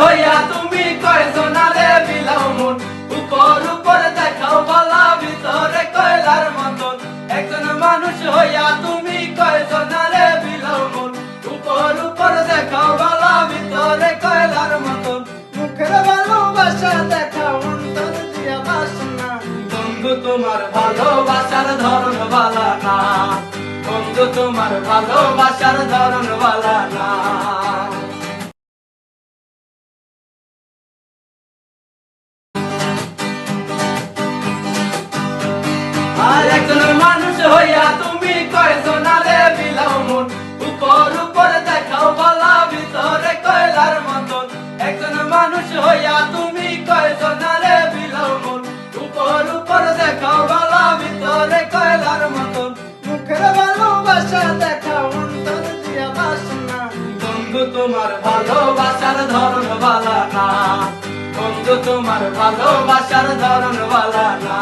হইয়া তুমি কয়জনারে বিলাও মন, উপর উপর দেখাও বলা ভিতরে কয়লার মতন। একজন মানুষ হইয়া তুমি কয়জনারে বিলাও মন, উপর উপর দেখাও বলা ভিতরে কয়লার মতন। মুখের ভালোবাসা দেখাও অন্তর দিয়া বাসনা, বন্ধু তোমার ভালোবাসার ধরন বালা না, বন্ধু তোমার ভালোবাসার ধরন বালা না। আর একজন মানুষ হইয়া তুমি কয়জনারে বিলাও মন, উপর উপর দেখাও বলা ভিতরে কয়লার মতন। একজন মানুষ হইয়া তুমি কয়জনারে বিলাও মন, উপর উপর দেখাও বলা ভিতরে কয়লার মতন। মুখের ভালোবাসা দেখাও অন্তর দিয়া বাসনা, বন্ধু তোমার ভালোবাসার ধরন বালা না, বন্ধু তোমার ভালোবাসার ধরন বালা না।